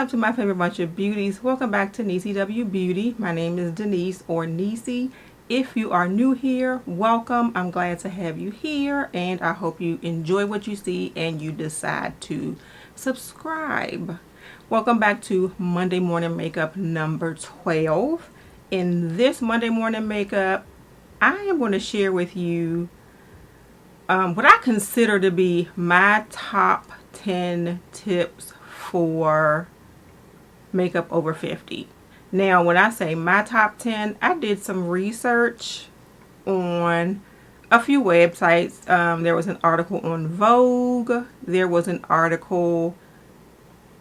up to my favorite bunch of beauties? Welcome back to Niecy W Beauty. My name is Denise, or Niecy. If you are new here, welcome. I'm glad to have you here, and I hope you enjoy what you see and you decide to subscribe. Welcome back to Monday Morning Makeup number 12. In this Monday Morning Makeup, I am going to share with you what I consider to be my top 10 tips for makeup over 50. Now, when I say my top 10, I did some research on a few websites. There was an article on Vogue. There was an article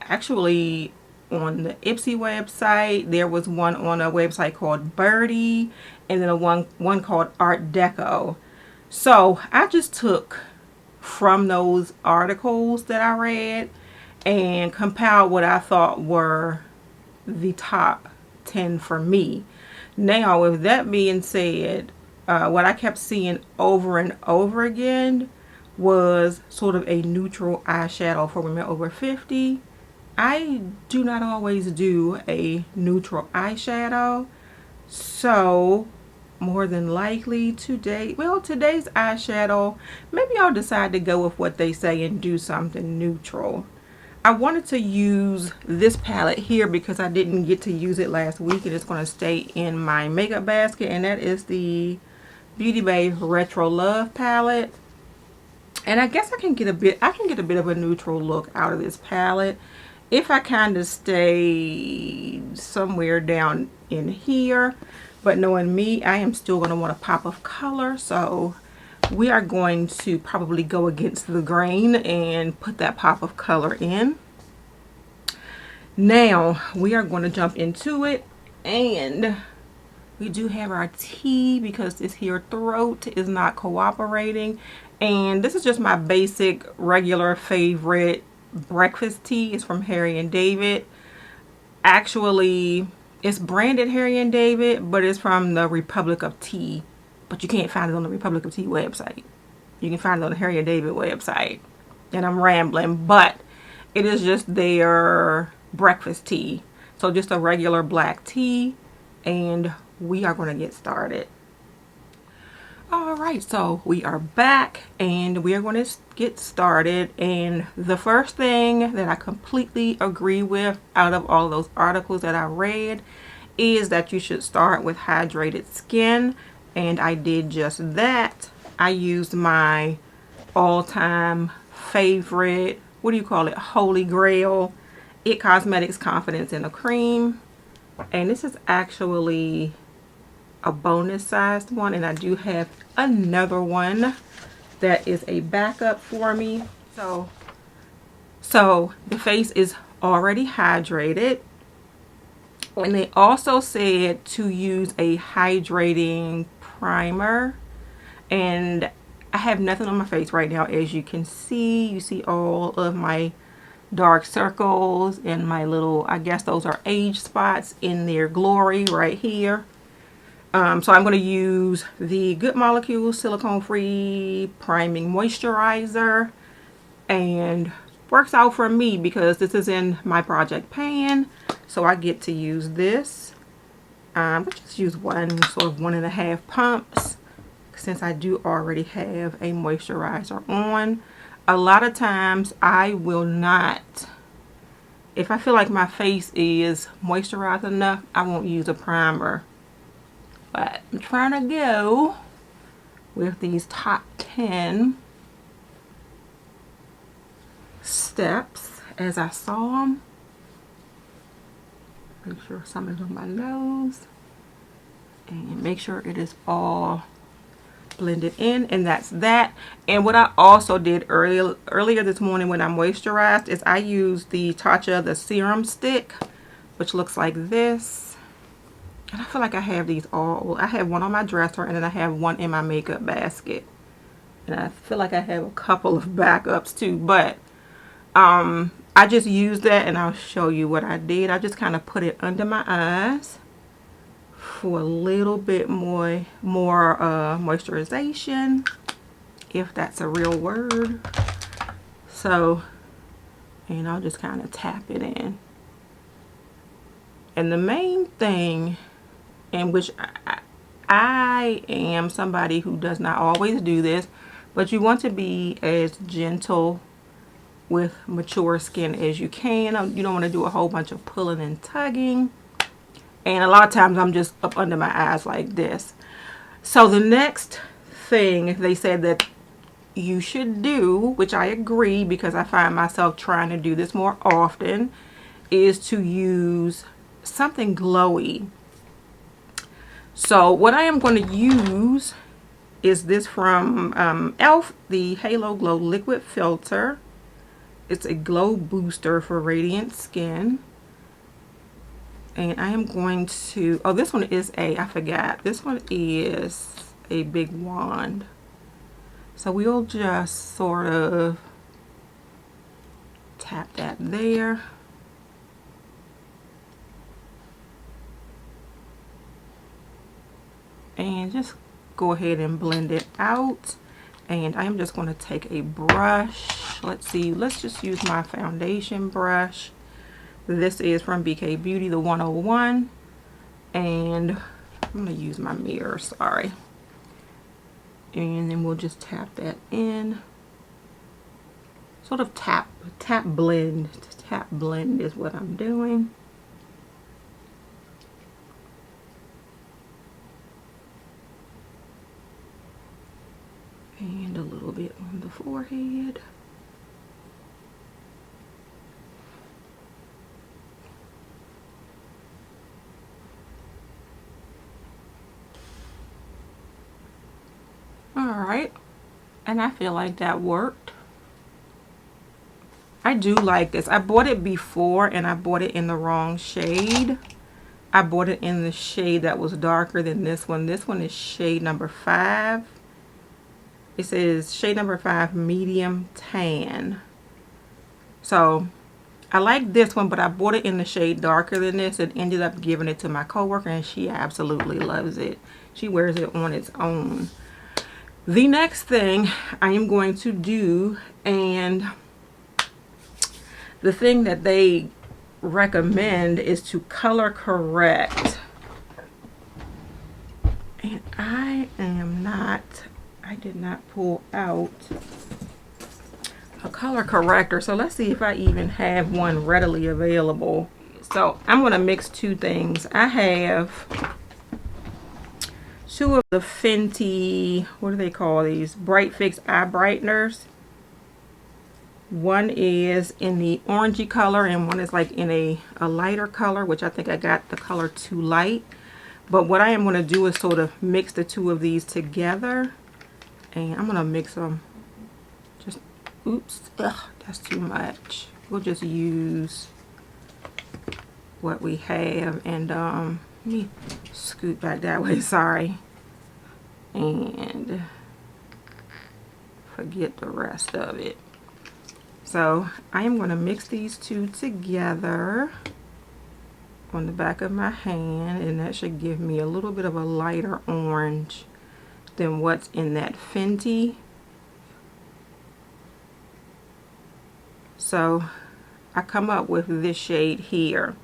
actually on the Ipsy website. There was one on a website called Birdie, and then one called Art Deco. So I just took from those articles that I read and compiled what I thought were the top 10 for me. Now, with that being said, what I kept seeing over and over again was sort of a neutral eyeshadow for women over 50. I do not always do a neutral eyeshadow, so more than likely today's eyeshadow, maybe I'll decide to go with what they say and do something neutral. I wanted to use this palette here because I didn't get to use it last week, and it's going to stay in my makeup basket, and that is the Beauty Bay Retro Love palette. And I guess I can get a bit of a neutral look out of this palette if I kind of stay somewhere down in here. But knowing me, I am still going to want a pop of color, so we are going to probably go against the grain and put that pop of color in. Now we are going to jump into it, and we do have our tea because this here throat is not cooperating. And this is just my basic regular favorite breakfast tea. It's from Harry and David. Actually, it's branded Harry and David, but it's from the Republic of Tea. But you can't find it on the Republic of Tea website. You can find it on the Harry and David website. And I'm rambling, but it is just their breakfast tea. So just a regular black tea, and we are going to get started. Alright, so we are back and we are going to get started. And the first thing that I completely agree with out of all those articles that I read is that you should start with hydrated skin. And I did just that. I used my all-time favorite, what do you call it, holy grail, It Cosmetics Confidence in a Cream. And this is actually a bonus sized one, and I do have another one that is a backup for me. So the face is already hydrated. And they also said to use a hydrating primer, and I have nothing on my face right now. As you can see, you see all of my dark circles and my little, I guess those are age spots in their glory right here. So I'm going to use the Good Molecules silicone free priming moisturizer, and works out for me because this is in my project pan, so I get to use this. I'll just use one, sort of 1.5 pumps, since I do already have a moisturizer on. A lot of times I will not, if I feel like my face is moisturized enough, I won't use a primer. But I'm trying to go with these top 10 steps as I saw them. Make sure some is on my nose, and make sure it is all blended in, and that's that. And what I also did earlier this morning when I moisturized is I used the Tarte the serum stick, which looks like this. And I feel like I have these all, well, I have one on my dresser, and then I have one in my makeup basket. And I feel like I have a couple of backups too, but I just used that, and I'll show you what I did. I just kind of put it under my eyes for a little bit more moisturization, if that's a real word. So, and I'll just kind of tap it in. And the main thing, in which I am somebody who does not always do this, but you want to be as gentle with mature skin as you can. You don't want to do a whole bunch of pulling and tugging. And a lot of times I'm just up under my eyes like this. So the next thing they said that you should do, which I agree because I find myself trying to do this more often, is to use something glowy. So what I am going to use is this from e.l.f. the Halo Glow Liquid Filter. It's a glow booster for radiant skin. And I am going to, oh, this one is I forgot. This one is a big wand. So we'll just sort of tap that there. And just go ahead and blend it out. And I'm just going to take a brush. Let's see, let's just use my foundation brush. This is from BK Beauty, the 101. And I'm going to use my mirror, sorry. And then we'll just tap that in. Sort of tap blend. Tap blend is what I'm doing. And a little bit on the forehead. Alright, and I feel like that worked. I do like this. I bought it before and I bought it in the wrong shade. I bought it in the shade that was darker than this one. This one is shade number 5. It says shade number 5 medium tan. So I like this one, but I bought it in the shade darker than this and ended up giving it to my coworker, and she absolutely loves it. She wears it on its own. The next thing I am going to do, and the thing that they recommend, is to color correct. And I did not pull out a color corrector, so let's see if I even have one readily available. So I'm going to mix two things. I have two of the Fenty, what do they call these? Bright Fix Eye Brighteners. One is in the orangey color and one is like in a lighter color, which I think I got the color too light. But what I am going to do is sort of mix the two of these together. And I'm going to mix them. Just, oops, that's too much. We'll just use what we have. And let me scoot back that way, sorry. And forget the rest of it. So I am going to mix these two together on the back of my hand, and that should give me a little bit of a lighter orange than what's in that Fenty. So I come up with this shade here.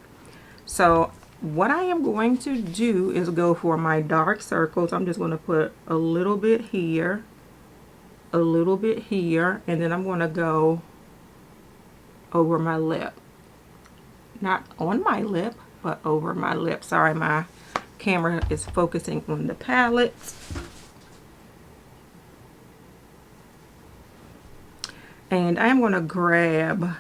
So what I am going to do is go for my dark circles. I'm just going to put a little bit here, a little bit here, and then I'm going to go over my lip. Not on my lip, but over my lip. Sorry, my camera is focusing on the palette. And I'm going to grab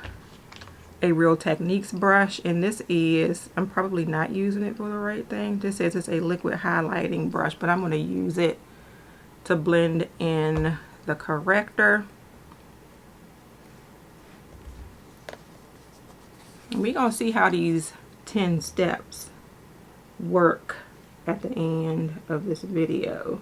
a Real Techniques brush, and this is, I'm probably not using it for the right thing. This says it's a liquid highlighting brush, but I'm going to use it to blend in the corrector. And we're going to see how these 10 steps work at the end of this video.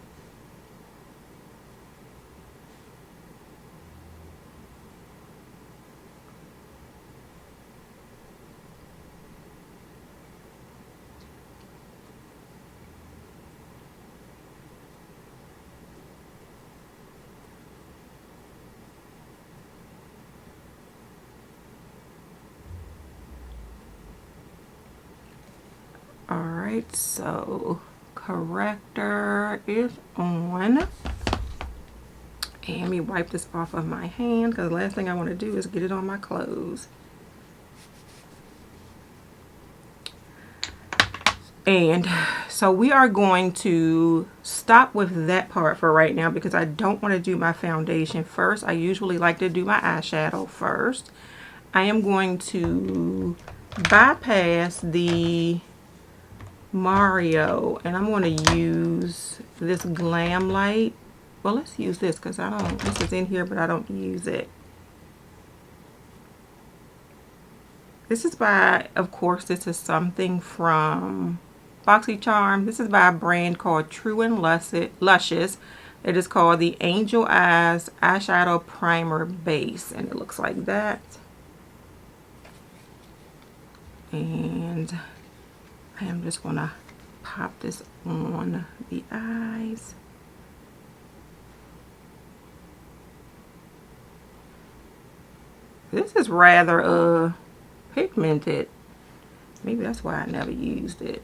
Alright, so corrector is on. And let me wipe this off of my hand because the last thing I want to do is get it on my clothes. And so we are going to stop with that part for right now because I don't want to do my foundation first. I usually like to do my eyeshadow first. I am going to bypass the Mario and I'm going to use this Glam Light. Well, let's use this because this is in here but I don't use it. This is by, of course, this is something from BoxyCharm. This is by a brand called True and Luscious. It is called the Angel Eyes Eyeshadow Primer Base. And it looks like that. And I am just going to pop this on the eyes. This is rather pigmented. Maybe that's why I never used it.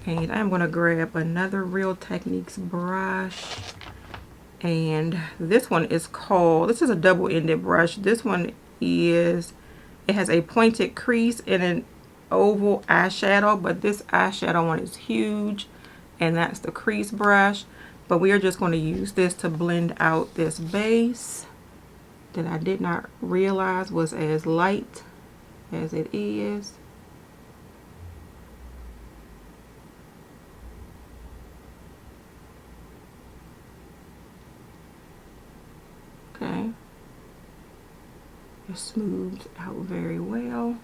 And I'm going to grab another Real Techniques brush. And this one is called, this is a double-ended brush. This one is, it has a pointed crease and an oval eyeshadow, but this eyeshadow one is huge. And that's the crease brush. But we are just going to use this to blend out this base that I did not realize was as light as it is. Okay. It smooths out very well.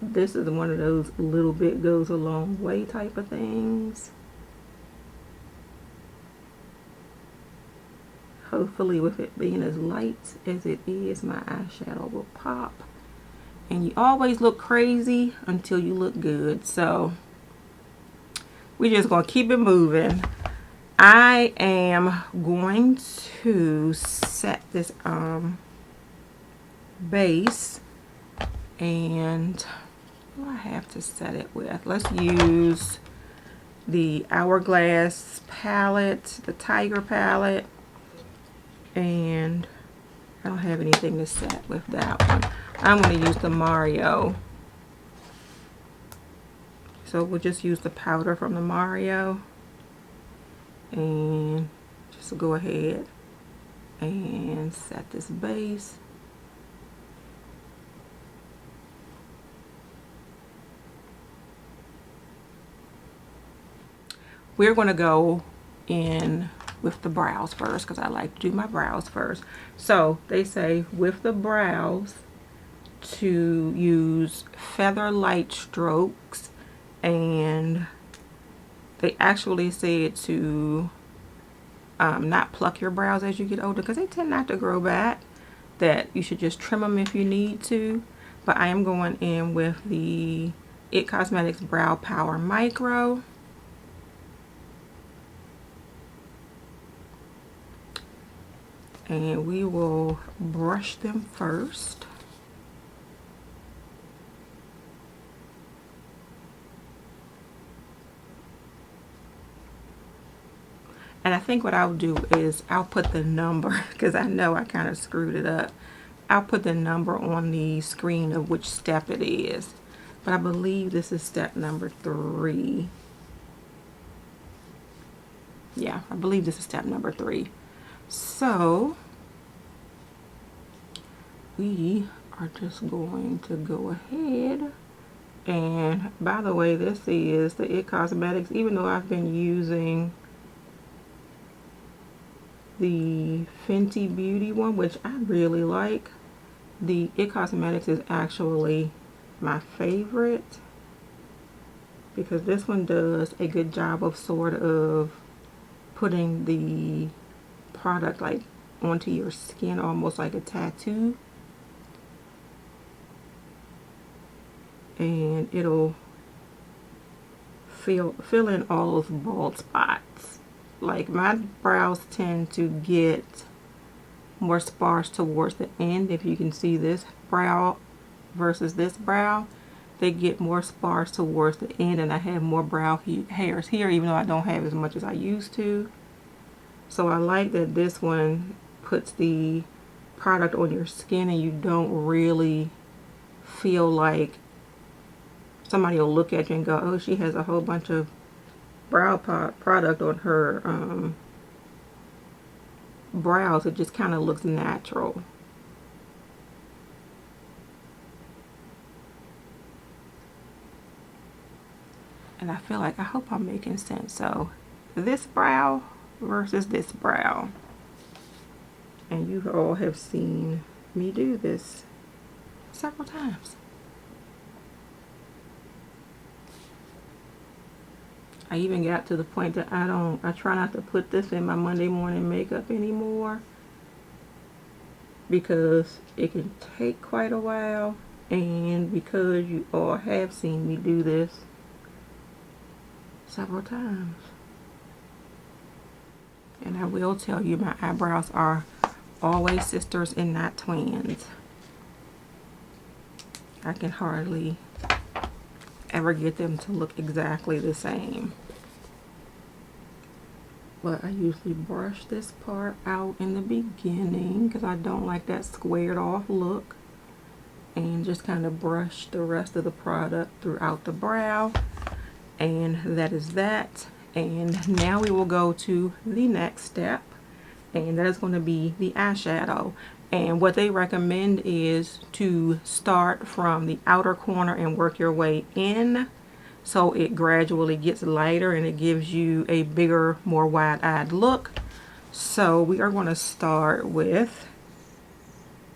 This is one of those little bit goes a long way type of things. Hopefully with it being as light as it is, my eyeshadow will pop. And you always look crazy until you look good. So we're just going to keep it moving. I am going to set this base. And what do I have to set it with? Let's use the Hourglass palette, the Tiger palette. And I don't have anything to set with that one. I'm going to use the Mario. So we'll just use the powder from the Mario. And just go ahead and set this base. We're going to go in with the brows first because I like to do my brows first. So they say with the brows to use feather light strokes, and they actually said to not pluck your brows as you get older because they tend not to grow back, that you should just trim them if you need to. But I am going in with the It Cosmetics Brow Power Micro. And we will brush them first. And I think what I'll do is I'll put the number, because I know I kind of screwed it up. I'll put the number on the screen of which step it is. But I believe this is step number 3. Yeah, I believe this is step number 3. So we are just going to go ahead, and by the way, this is the It Cosmetics, even though I've been using the Fenty Beauty one, which I really like, the It Cosmetics is actually my favorite because this one does a good job of sort of putting the product like onto your skin almost like a tattoo, and it'll fill in all those bald spots. Like my brows tend to get more sparse towards the end. If you can see this brow versus this brow, they get more sparse towards the end, and I have more brow hairs here, even though I don't have as much as I used to. So I like that this one puts the product on your skin and you don't really feel like somebody will look at you and go, oh, she has a whole bunch of brow product on her brows. It just kind of looks natural. And I feel like, I hope I'm making sense. So this brow versus this brow. And you all have seen me do this several times. I even got to the point that I try not to put this in my Monday morning makeup anymore, because it can take quite a while, and because you all have seen me do this several times. And I will tell you, my eyebrows are always sisters and not twins. I can hardly ever get them to look exactly the same. But I usually brush this part out in the beginning because I don't like that squared off look, and just kind of brush the rest of the product throughout the brow. And that is that. And now we will go to the next step, and that is going to be the eyeshadow. And what they recommend is to start from the outer corner and work your way in, so it gradually gets lighter and it gives you a bigger, more wide-eyed look. So we are going to start with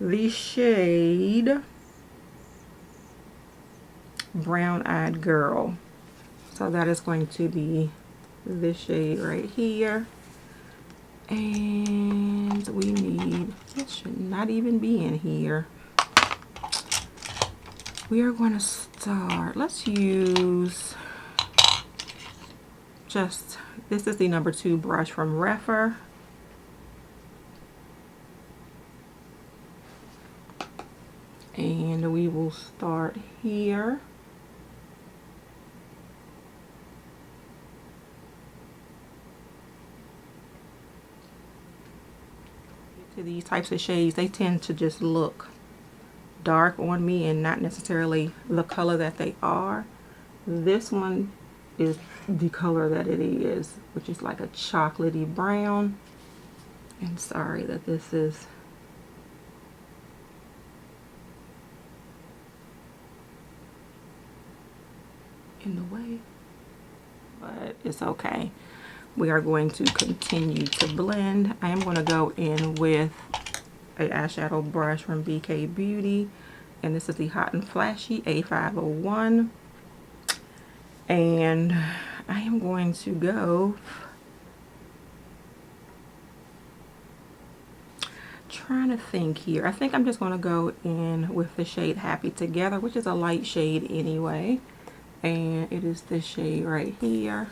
the shade Brown Eyed Girl. So that is going to be this shade right here. And we need, it should not even be in here. We are going to start, let's use just, this is the number 2 brush from Refer. And we will start here. To these types of shades, they tend to just look dark on me and not necessarily the color that they are. This one is the color that it is, which is like a chocolatey brown. And sorry that this is in the way, but it's okay. We are going to continue to blend. I am going to go in with a eyeshadow brush from BK Beauty, and this is the Hot and Flashy A501. And I am going to go, trying to think here. I think I'm just going to go in with the shade Happy Together, which is a light shade anyway. And it is this shade right here.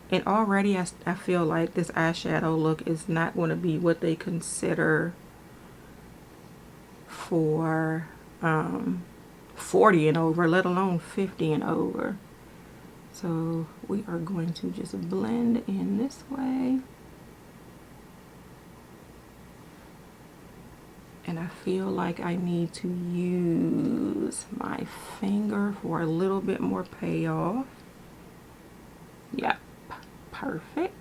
And already I feel like this eyeshadow look is not going to be what they consider for 40 and over, let alone 50 and over. So we are going to just blend in this way. And I feel like I need to use my finger for a little bit more payoff. Yep, perfect.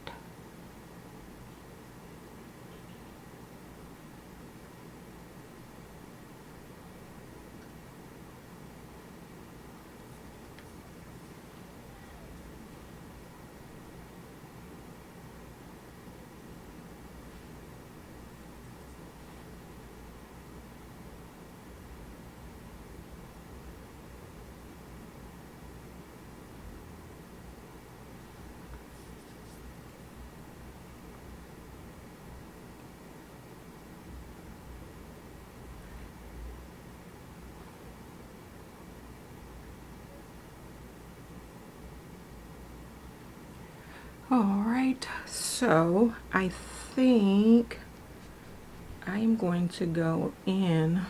Alright, so I think I am going to go in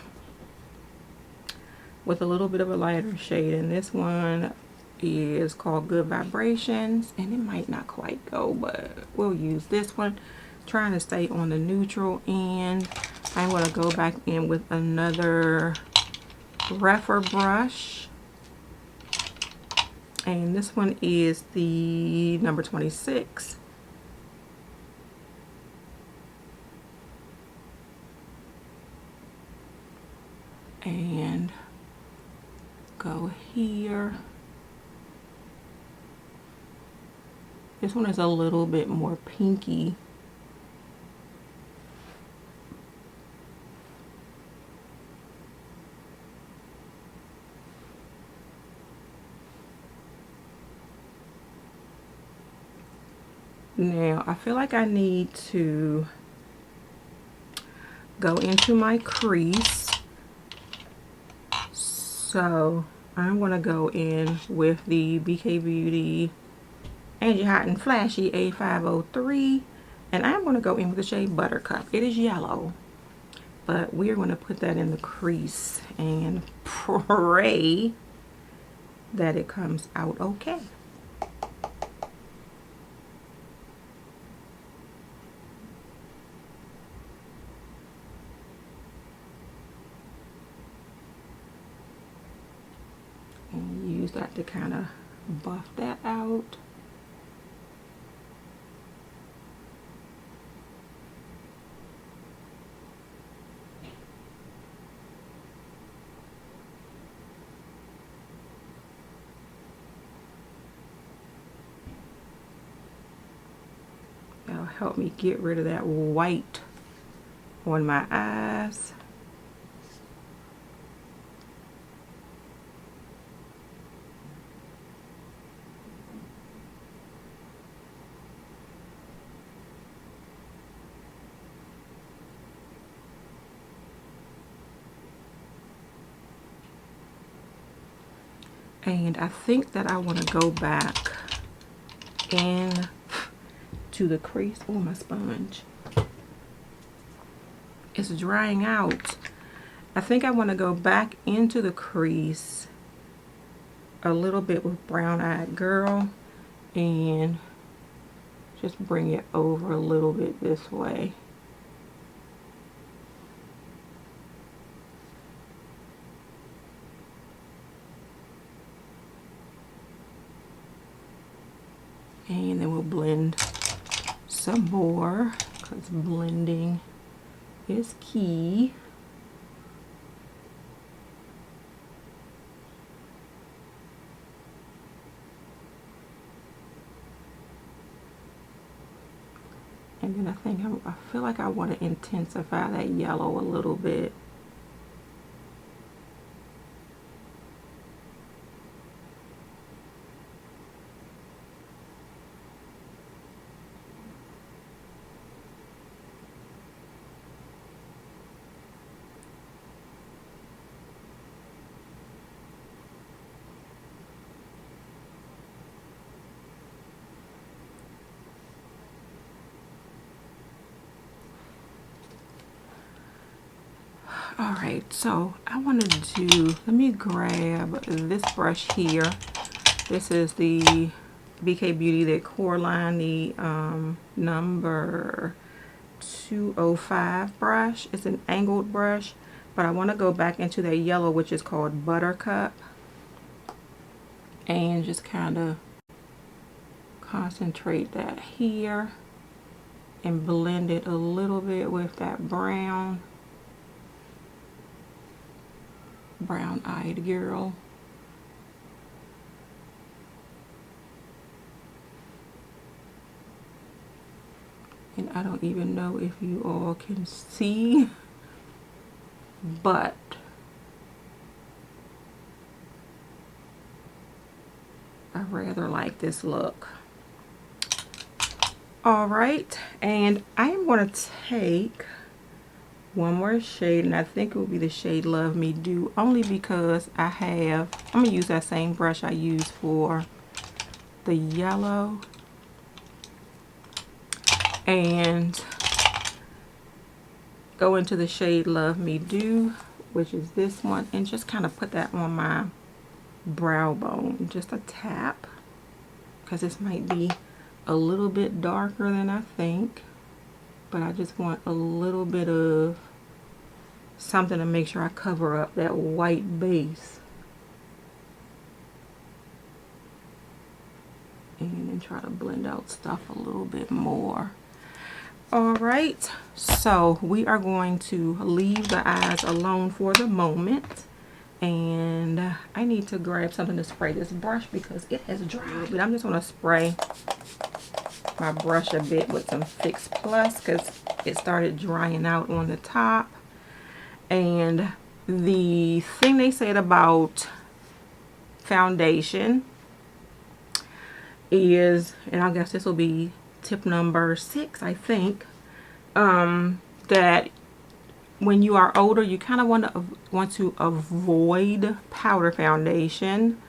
with a little bit of a lighter shade, and this one is called Good Vibrations, and it might not quite go, but we'll use this one. Trying to stay on the neutral end. I'm going to go back in with another rougher brush, and this one is the number 26. And go here. This one is a little bit more pinky. Now, I feel like I need to go into my crease. So I'm going to go in with the BK Beauty Angie Hot and Flashy A503, and I'm going to go in with the shade Buttercup. It is yellow, but we're going to put that in the crease and pray that it comes out okay. And use that to kind of buff that out. That'll help me get rid of that white on my eyes. And I think that I want to go back in to the crease. Oh, my sponge. It's drying out. I think I want to go back into the crease a little bit with Brown Eyed Girl and just bring it over a little bit this way. And then we'll blend some more, because blending is key. And then I feel like I want to intensify that yellow a little bit. Alright, so I want to let me grab this brush here. This is the BK Beauty, the Core Line, the number 205 brush. It's an angled brush, but I want to go back into that yellow, which is called Buttercup, and just kind of concentrate that here and blend it a little bit with that Brown Eyed Girl. And I don't even know if you all can see, but I rather like this look. Alright, and I am going to take one more shade, and I think it will be the shade Love Me Do, only because I'm going to use that same brush I used for the yellow. And go into the shade Love Me Do, which is this one, and just kind of put that on my brow bone, just a tap, because this might be a little bit darker than I think, but I just want a little bit of something to make sure I cover up that white base. And then try to blend out stuff a little bit more. Alright, so we are going to leave the eyes alone for the moment. And I need to grab something to spray this brush because it has dried. But I'm just going to spray my brush a bit with some Fix Plus because it started drying out on the top. And the thing they said about foundation is, and I guess this will be tip number 6, I think, that when you are older, you kind of want to avoid powder foundation.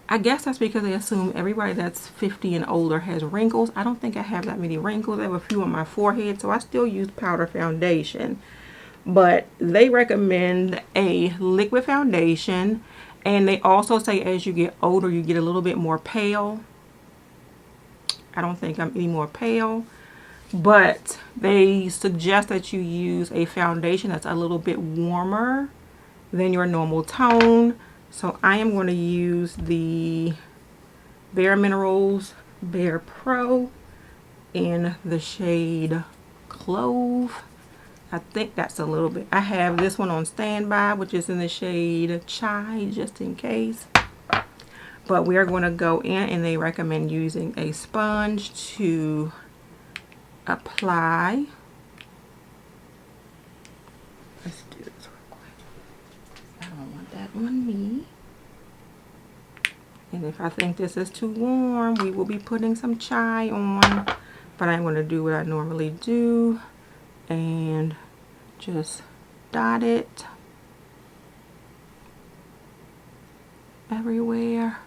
I guess that's because they assume everybody that's 50 and older has wrinkles. I don't think I have that many wrinkles. I have a few on my forehead, so I still use powder foundation. But they recommend a liquid foundation, and they also say as you get older, you get a little bit more pale. I don't think I'm any more pale, but they suggest that you use a foundation that's a little bit warmer than your normal tone. So I am going to use the bareMinerals BarePro in the shade Clove. I think that's a little bit. I have this one on standby, which is in the shade Chai, just in case. But we are going to go in, and they recommend using a sponge to apply. Let's do this real quick. I don't want that on me. And if I think this is too warm, we will be putting some Chai on. But I'm going to do what I normally do and just dot it everywhere.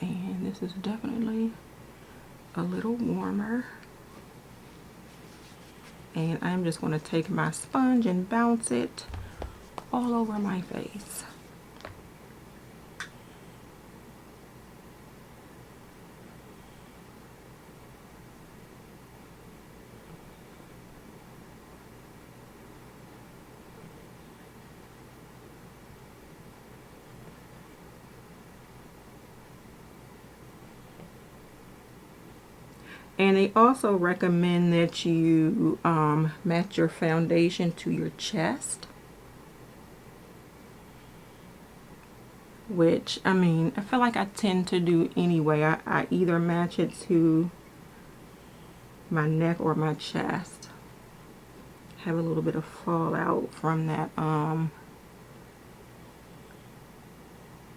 And this is definitely a little warmer. And I'm just going to take my sponge and bounce it all over my face. And they also recommend that you match your foundation to your chest. Which, I mean, I feel like I tend to do anyway. I either match it to my neck or my chest. Have a little bit of fallout from that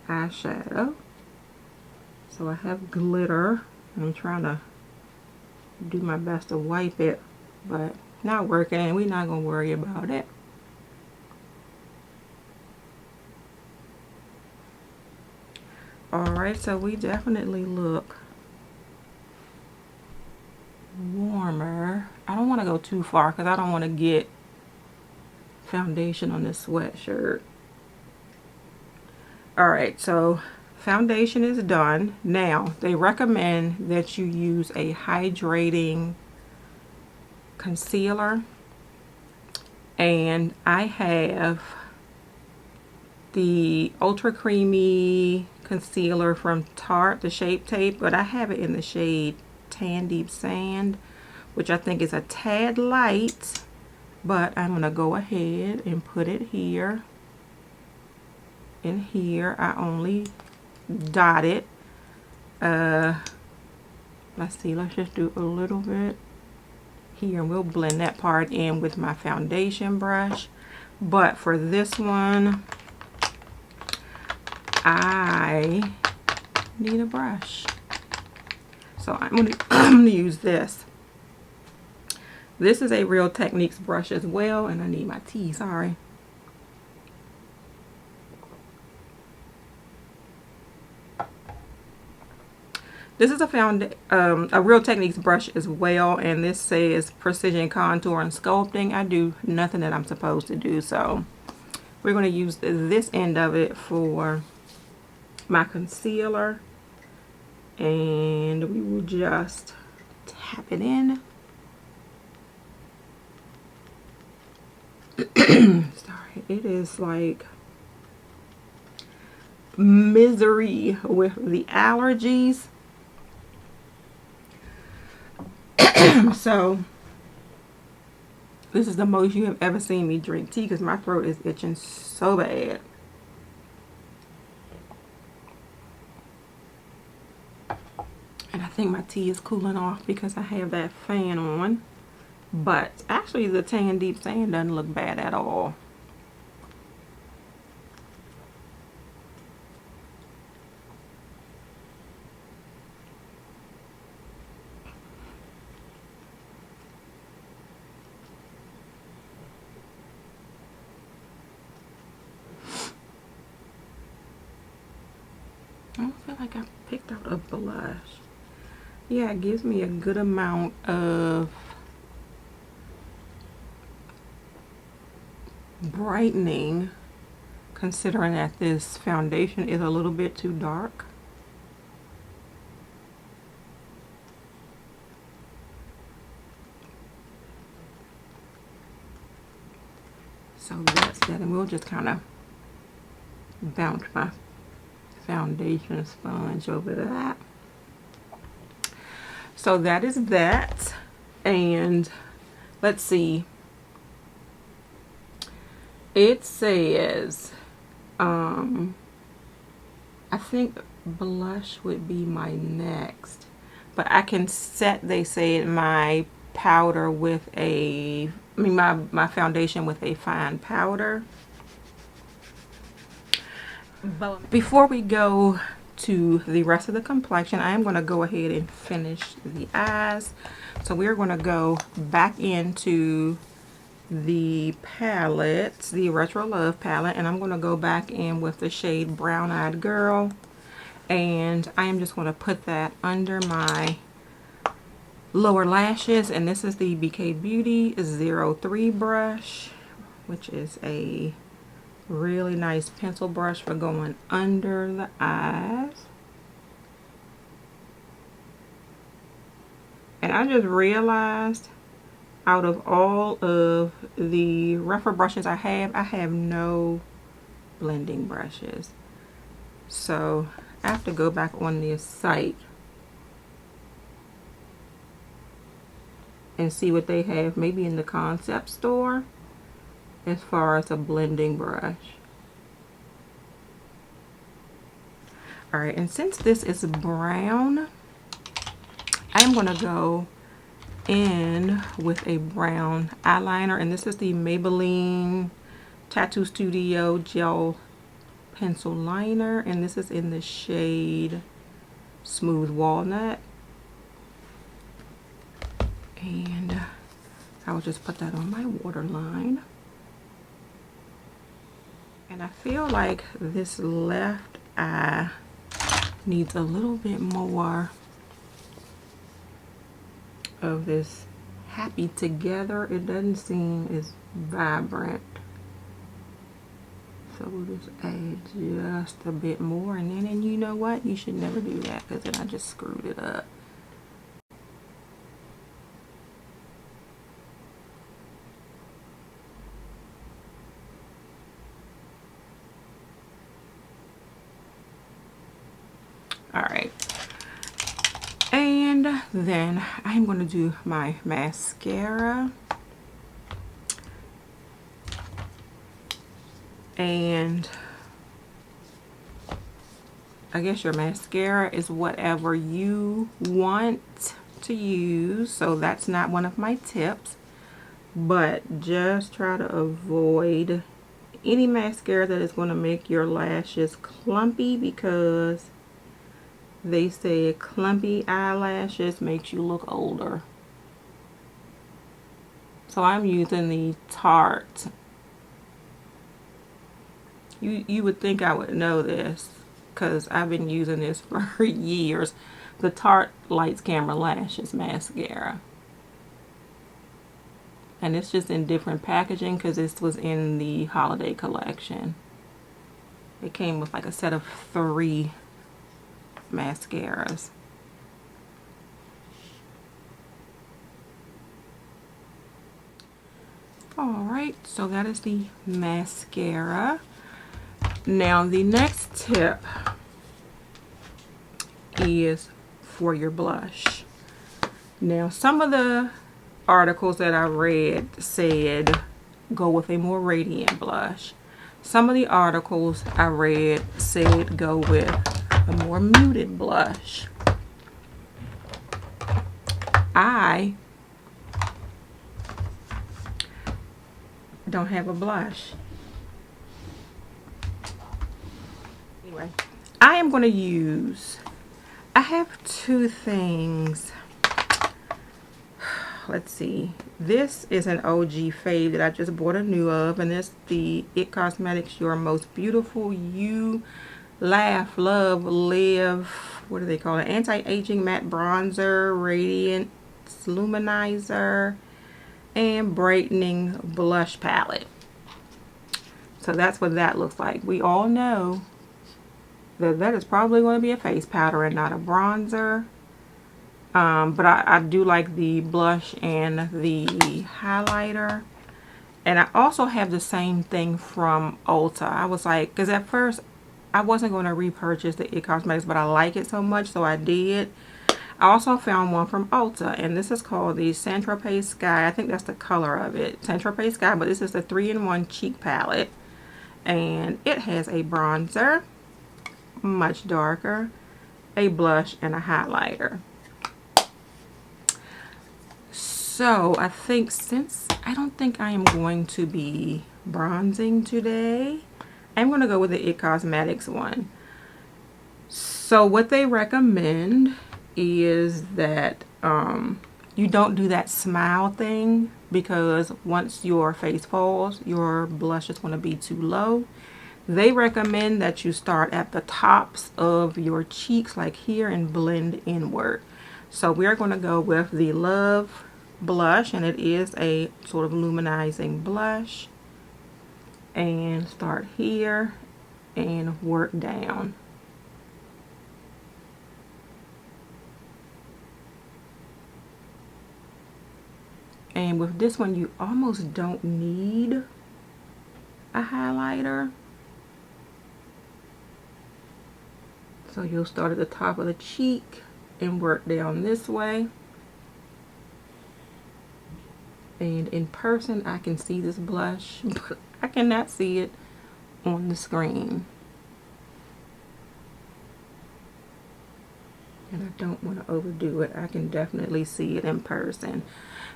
eyeshadow. So I have glitter. I'm trying to do my best to wipe it, but not working, and we're not gonna worry about it. Alright, so we definitely look warmer. I don't want to go too far because I don't want to get foundation on this sweatshirt. Alright, so foundation is done. Now, they recommend that you use a hydrating concealer. And I have the Ultra Creamy concealer from Tarte, the Shape Tape, but I have it in the shade Tan Deep Sand, which I think is a tad light, but I'm going to go ahead and put it here. In here, I only dot it. Let's see, let's just do a little bit here, and we'll blend that part in with my foundation brush. But for this one, I need a brush, so I'm gonna use this. This is a Real Techniques brush as well, and I need my tea, sorry. This is a Real Techniques brush as well, and this says Precision Contour and Sculpting. I do nothing that I'm supposed to do, so we're going to use this end of it for my concealer, and we will just tap it in. Sorry, it is like misery with the allergies. So this is the most you have ever seen me drink tea because my throat is itching so bad. And I think my tea is cooling off because I have that fan on. But actually the Tan Deep Sand doesn't look bad at all. I don't feel like I picked out a blush. Yeah, it gives me a good amount of brightening, considering that this foundation is a little bit too dark. So that's that, and we'll just kind of bounce my foundation sponge over that. So that is that, and let's see. It says, I think blush would be my next, but I can set, they say, my powder with a, my foundation with a fine powder. But before we go to the rest of the complexion, I am going to go ahead and finish the eyes. So we're going to go back into the palettes, the Retro Love palette, and I'm going to go back in with the shade Brown Eyed Girl, and I am just going to put that under my lower lashes. And this is the BK Beauty 03 brush, which is a really nice pencil brush for going under the eyes. And I just realized, out of all of the rougher brushes I have no blending brushes. So I have to go back on this site and see what they have, maybe in the concept store, as far as a blending brush. Alright, and since this is brown, I'm going to go in with a brown eyeliner, and this is the Maybelline Tattoo Studio Gel Pencil Liner, and this is in the shade Smooth Walnut. And I will just put that on my waterline. And I feel like this left eye needs a little bit more of this happy together. It doesn't seem as vibrant. So we'll just add just a bit more, and then, and you know what? You should never do that, because then I just screwed it up. Alright, and then I'm going to do my mascara, and I guess your mascara is whatever you want to use, so that's not one of my tips, but just try to avoid any mascara that is going to make your lashes clumpy, because they say clumpy eyelashes makes you look older. So I'm using the Tarte. You would think I would know this, because I've been using this for years. the Tarte Lights Camera Lashes mascara. And it's just in different packaging because this was in the holiday collection. It came with like a set of 3 mascaras. Alright, so that is the mascara. Now the next tip is for your blush. Now some of the articles that I read said go with a more radiant blush. Some of the articles I read said go with a more muted blush. I don't have a blush. Anyway, I am going to use, I have 2 things. Let's see. This is an OG fave that I just bought a new of, and it's the It Cosmetics Your Most Beautiful You Laugh, Love, Live, what do they call it? Anti-Aging Matte Bronzer, Radiance Luminizer, and Brightening Blush Palette. So that's what that looks like. We all know that that is probably going to be a face powder and not a bronzer. But I do like the blush and the highlighter. And I also have the same thing from Ulta. I was like, because at first I wasn't going to repurchase the It Cosmetics, but I like it so much, so I did. I also found one from Ulta, and this is called the Saint Tropez Sky. I think that's the color of it, Saint Tropez Sky, but this is the 3-in-1 cheek palette. And it has a bronzer, much darker, a blush, and a highlighter. So I think, since I don't think I am going to be bronzing today, I'm going to go with the It Cosmetics one. So what they recommend is that you don't do that smile thing, because once your face falls, your blush is going to be too low. They recommend that you start at the tops of your cheeks, like here, and blend inward. So we're going to go with the Love blush, and it is a sort of luminizing blush, and start here and work down. And with this one, you almost don't need a highlighter. So you'll start at the top of the cheek and work down this way. And in person, I can see this blush, but I cannot see it on the screen. And I don't want to overdo it. I can definitely see it in person.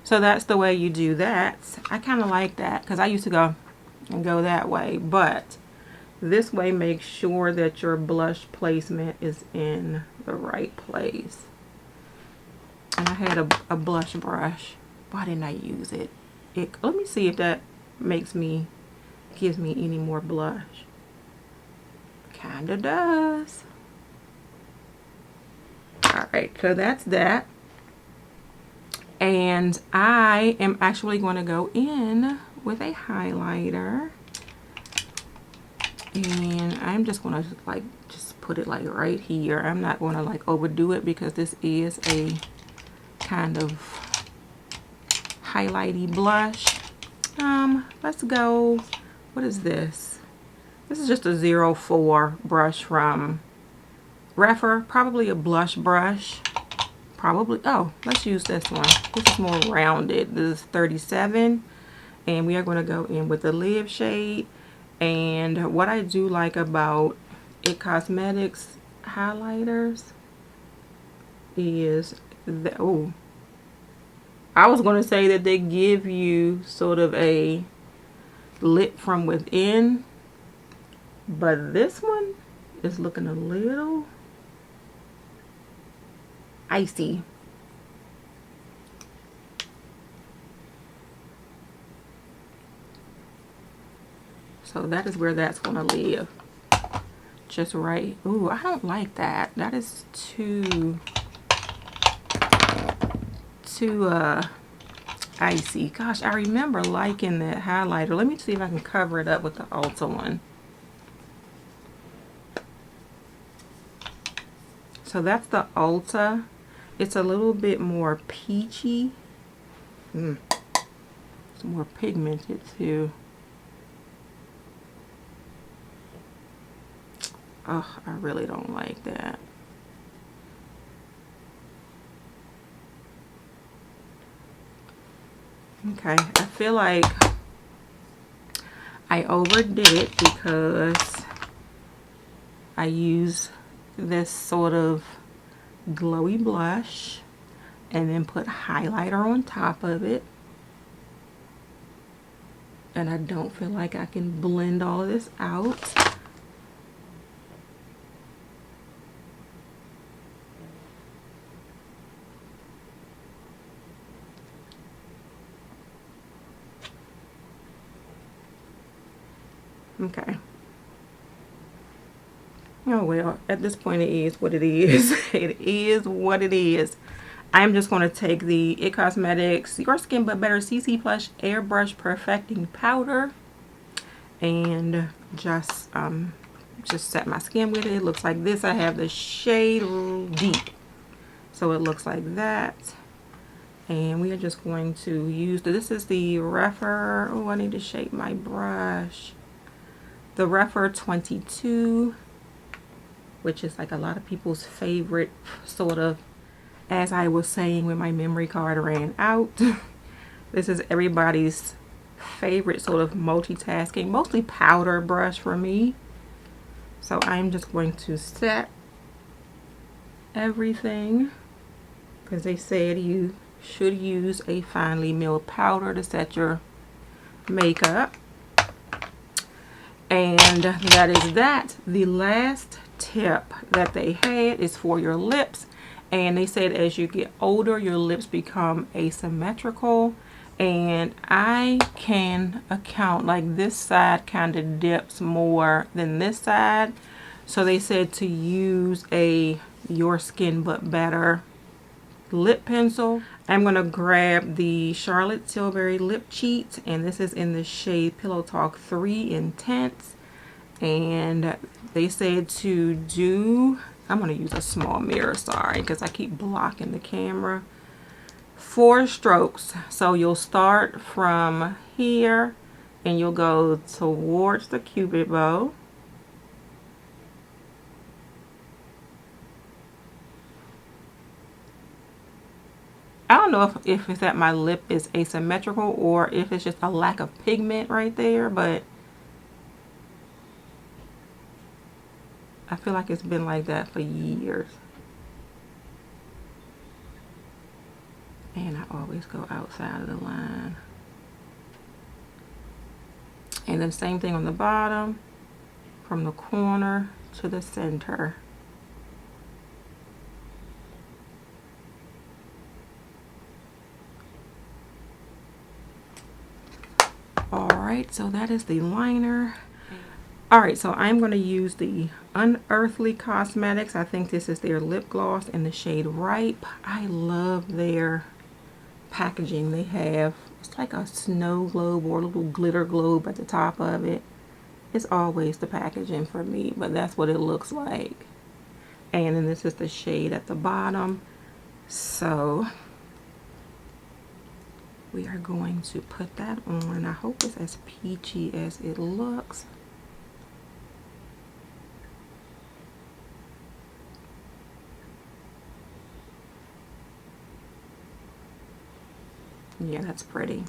So that's the way you do that. I kind of like that, because I used to go that way, but this way makes sure that your blush placement is in the right place. And I had a blush brush. Why didn't I use it? Let me see if that gives me any more blush. Kinda does. Alright, so that's that. And I am actually going to go in with a highlighter. And I'm just going to just put it like right here. I'm not going to like overdo it, because this is a kind of highlighty blush. Let's go, what is this? This is just a 04 brush from Refer, probably a blush brush. Probably, oh, let's use this one. This is more rounded. This is 37, and we are going to go in with the Live shade. And what I do like about It Cosmetics highlighters is that, oh, I was going to say that they give you sort of a lit from within, but this one is looking a little icy. So that is where that's going to live. Just right. Ooh, I don't like that. That is too too icy. Gosh, I remember liking that highlighter. Let me see if I can cover it up with the Ulta one. So that's the Ulta. It's a little bit more peachy. It's more pigmented too. Oh, I really don't like that. Okay, I feel like I overdid it because I use this sort of glowy blush and then put highlighter on top of it. And I don't feel like I can blend all of this out. Okay. Oh well, at this point it is what it is. It is what it is. I'm just going to take the IT Cosmetics Your Skin But Better CC Plus Airbrush Perfecting Powder and just set my skin with it. It looks like this. I have the shade Deep. So it looks like that. And we are just going to use, this is the Refer, oh I need to shape my brush. The Refer 22, which is like a lot of people's favorite sort of, as I was saying when my memory card ran out. This is everybody's favorite sort of multitasking, mostly powder brush for me. So I'm just going to set everything because they said you should use a finely milled powder to set your makeup. And that is that. The last tip that they had is for your lips. And they said as you get older, your lips become asymmetrical. And I can account like this side kind of dips more than this side. So they said to use a Your Skin But Better lip pencil. I'm going to grab the Charlotte Tilbury Lip Cheat. And this is in the shade Pillow Talk 3 Intense. And they said to do, I'm going to use a small mirror, sorry, because I keep blocking the camera. 4 strokes. So you'll start from here and you'll go towards the cupid bow. I don't know if it's that my lip is asymmetrical or if it's just a lack of pigment right there, but I feel like it's been like that for years. And I always go outside of the line. And then same thing on the bottom, from the corner to the center. Alright, so that is the liner. Alright, so I'm going to use the Unearthly Cosmetics. I think this is their lip gloss in the shade Ripe. I love their packaging. They have, it's like a snow globe or a little glitter globe at the top of it. It's always the packaging for me, but that's what it looks like. And then this is the shade at the bottom. So we are going to put that on. I hope it's as peachy as it looks. Yeah, that's pretty.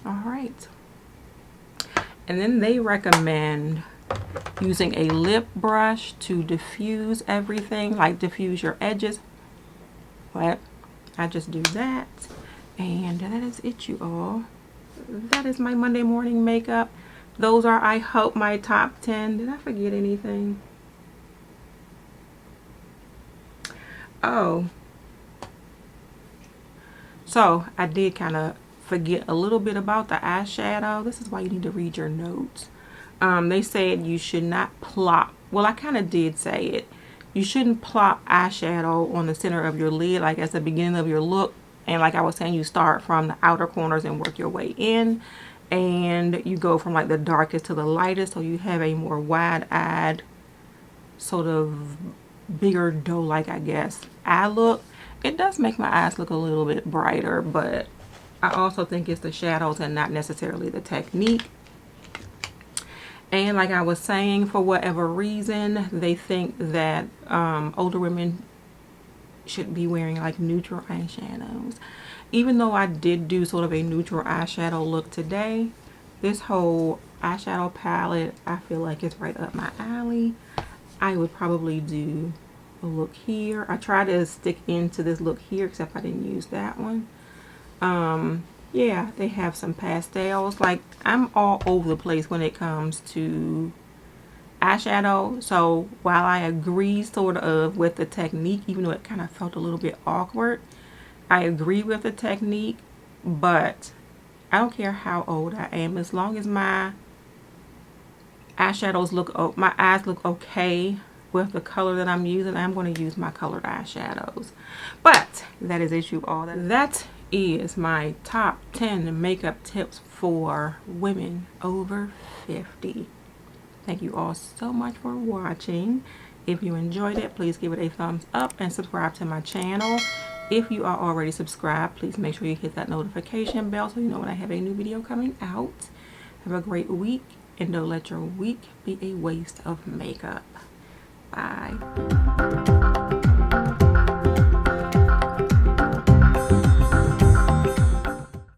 All right. And then they recommend using a lip brush to diffuse everything, like diffuse your edges. But I just do that, and that is it, you all. That is my Monday morning makeup. Those are, I hope, my top 10. Did I forget anything? Oh, So I did kind of forget a little bit about the eyeshadow. This is why you need to read your notes. They said you should not plop. Well, I kind of did say it. You shouldn't plop eyeshadow on the center of your lid like at the beginning of your look. And like I was saying, you start from the outer corners and work your way in. And you go from like the darkest to the lightest. So you have a more wide-eyed, sort of bigger doe-like, I guess, eye look. It does make my eyes look a little bit brighter, but I also think it's the shadows and not necessarily the technique. And like I was saying, for whatever reason, they think that older women should be wearing like neutral eyeshadows. Even though I did do sort of a neutral eyeshadow look today, this whole eyeshadow palette, I feel like it's right up my alley. I would probably do a look here. I tried to stick into this look here, except I didn't use that one. Yeah, they have some pastels. Like, I'm all over the place when it comes to eyeshadow. So while I agree sort of with the technique, even though it kind of felt a little bit awkward, I agree with the technique, but I don't care how old I am, as long as my eyeshadows look, my eyes look okay with the color that I'm using, I'm going to use my colored eyeshadows. But that is issue all that is my top 10 makeup tips for women over 50. Thank you all so much for watching. If you enjoyed it, please give it a thumbs up and subscribe to my channel. If you are already subscribed, please make sure you hit that notification bell so you know when I have a new video coming out. Have a great week, and don't let your week be a waste of makeup. Bye.